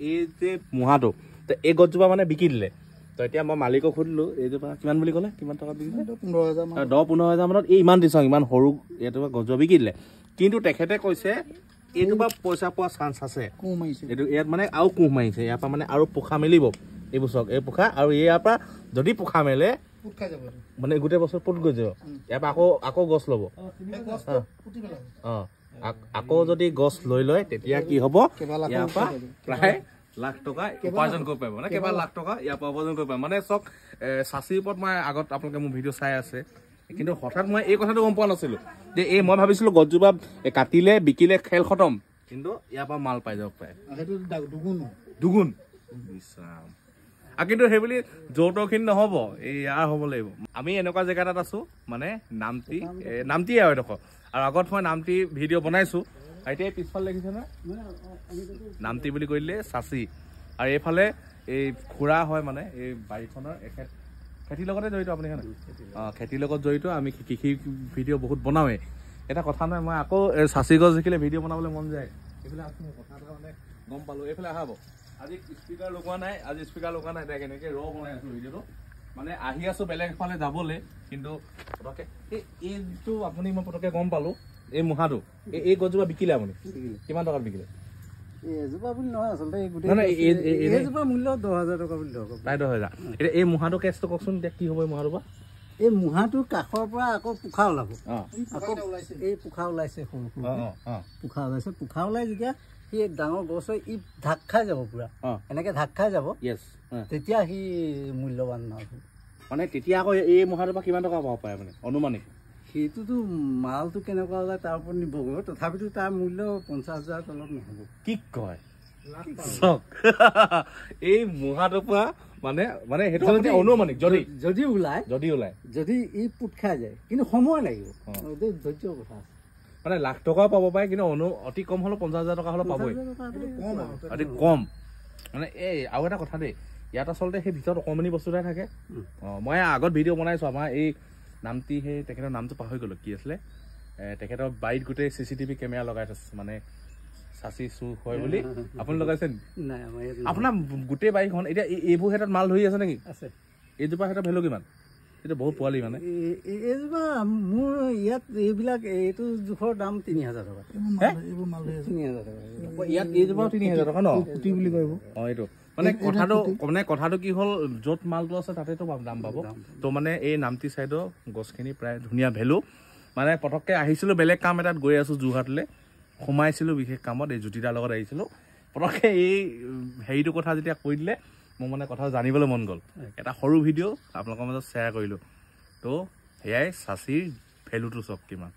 এই যে মুহাটো তো এই গছজোপা মানে বিকি দিলে তো এতিয়া মই মালিকক সুধিলো এইজোপা কিমান বুলি ক'লে কিমান টকাত বিকিলে 10-15,000 মানত এই ইমান দিছ ইমান সৰু এইজোপা গছজোপা বিকি দিলে কিন্তু তেখেতে কৈছে এইজোপা পইচা পোৱা চান্স আছে এইটো ইয়াত মানে আৰু কুঁহ মাৰিছে ইয়াৰ পৰা মানে আৰু পোখা মেলিব এই বছৰ এই পোখা আৰু ইয়াৰ পৰা যদি পোখা মেলে মানে গোটেই বছৰ পুত গৈ যাব ইয়াৰ পৰা আকৌ গছ ল'ব আকৌ যদি গছ লৈ লয় তেতিয়া কি হ'ব ইয়াৰ পৰা প্ৰায় লাখ টকা উপাৰ্জন কৰিব পাৰিব মানে কেইবা লাখ টকা ইয়াৰ পৰা উপাৰ্জন কৰিব পাৰিব মানে চক চাচিৰ ওপৰত মই আগত আপোনালোকে মোৰ ভিডিঅ' চাই আছে কিন্তু হঠাৎ মই এই কথাটো গম পোৱা নাছিলোঁ যে এই মই ভাবিছিলোঁ গছজোপা কাটিলে বিকিলে খেল খতম কিন্তু ইয়াৰ পৰা মাল পাই যাব পাৰে দুগুণ বিশ্বাম কিন্তু সেইবুলি যৌতুকখিনি নহ'ব এই ইয়াৰ হ'ব লাগিব আমি এনেকুৱা জেগা এটাত আছোঁ মানে নামটি আৰু এডোখৰ আৰু আগত মই নামটি ভিডিঅ' বনাইছোঁ এতিয়া পিছফালে দেখিছে নহয় নামটি বুলি কৈ দিলে চাচি আৰু এইফালে এই খুৰা হয় মানে এই বাৰীখনৰ এখেত খেতিৰ লগতে জড়িত আপুনি খেতিৰ লগত জড়িত আমি কৃষি ভিডিঅ' বহুত বনাওঁৱেই এটা কথা নহয় মই আকৌ চাচি গছ দেখিলে ভিডিঅ' বনাবলৈ মন যায় এইফালে আছোঁ কথা এটা মানে গম পালোঁ এইফালে আহাব আজি স্পীকাৰ লগোৱা নাই এতিয়া কেনেকৈ বনাই আছোঁ ভিডিঅ'টো মানে আহি আছোঁ বেলেগ এফালে যাবলৈ কিন্তু পটককৈ এইটো আপুনি মই পটককৈ গম পালোঁ এই মুহাটো এই গছজোপা বিকিলে আপুনি কিমান টকাত বিকিলে এজোপা বুলি নহয় আচলতে এইজোপা মূল্য 10,000 টকা বুলি ধৰক প্ৰায় 10,000 এতিয়া এই মুহাটো কেছটো কওকচোন এতিয়া কি হ'ব এই মুহাটোৰ পৰা এই মুহাটোৰ কাষৰ পৰা আকৌ পোখা ওলাব আকৌ এই পোখা ওলাইছে সৰু পোখা ওলাইছে পোখা ওলাই যেতিয়া সি ডাঙৰ গছ হৈ ই ঢাক খাই যাব পুৰা এনেকে ঢাক খাই যাব তেতিয়া সি মূল্যৱান মাল মানে তেতিয়া আকৌ এই মুহাটোৰ পৰা কিমান টকা পাব পাৰে মানে অনুমানিক সেইটোতো মালটো কেনেকুৱা ওলাই তাৰ ওপৰত নিৰ্ভৰ কৰিব তথাপিতো তাৰ মূল্য 50,000 তলত নহ'ব কি কয় এই মুহাটোৰ পৰা মানে সেইটো অনুমানিক যদি ওলাই যদি ই পুত খাই যায় কিন্তু সময় লাগিব ধৈৰ্য্যৰ কথা আছে মানে লাখ টকাও পাব পাৰে কিন্তু অতি কম হ'লেও 50,000 টকা হ'লেও পাবই অতি কম মানে এই আৰু এটা কথা দেই ইয়াত আচলতে সেই ভিতৰত অকণমানি বস্তু এটা থাকে মই আগত ভিডিঅ' বনাইছোঁ আমাৰ এই নামটি সেই তেখেতৰ নামটো পাহৰি গ'লোঁ কি আছিলে তেখেতৰ বাৰীত গোটেই CCTV কেমেৰা লগাই থৈছে মানে চাচি চুৰ হয় বুলি আপুনি লগাইছে আপোনাৰ গোটেই বাৰীখন এতিয়া এইবোৰ ক্ষেত্ৰত মাল ধৰি আছে নেকি আছে এইজোপা ক্ষেত্ৰত ভেলু কিমান এইটো বহুত পোৱালি মানে এইজোপা মোৰ ইয়াত এইবিলাক এইটো জোখৰ দাম 3,000 টকা এইবোৰ মাল 3,000 টকা ইয়াত এইজোপাও 3,000 টকা ন কুটি বুলি কয় এইটো মানে কথাটো কি হ'ল য'ত মালটো আছে তাতেতো দাম পাব তো মানে এই নামটি চাইডৰ গছখিনি প্ৰায় ধুনীয়া ভেলু মানে পটককৈ আহিছিলোঁ বেলেগ কাম এটাত গৈ আছোঁ যোৰহাটলৈ সোমাইছিলোঁ বিশেষ কামত এই জ্যোতিদাৰ লগত আহিছিলোঁ পটককৈ এই হেৰিটো কথা যেতিয়া কৈ দিলে মোৰ মানে কথা জানিবলৈ মন গ'ল এটা সৰু ভিডিঅ' আপোনালোকৰ মাজত শ্বেয়াৰ কৰিলোঁ তো সেয়াই চাচিৰ ভেলুটো চব কিমান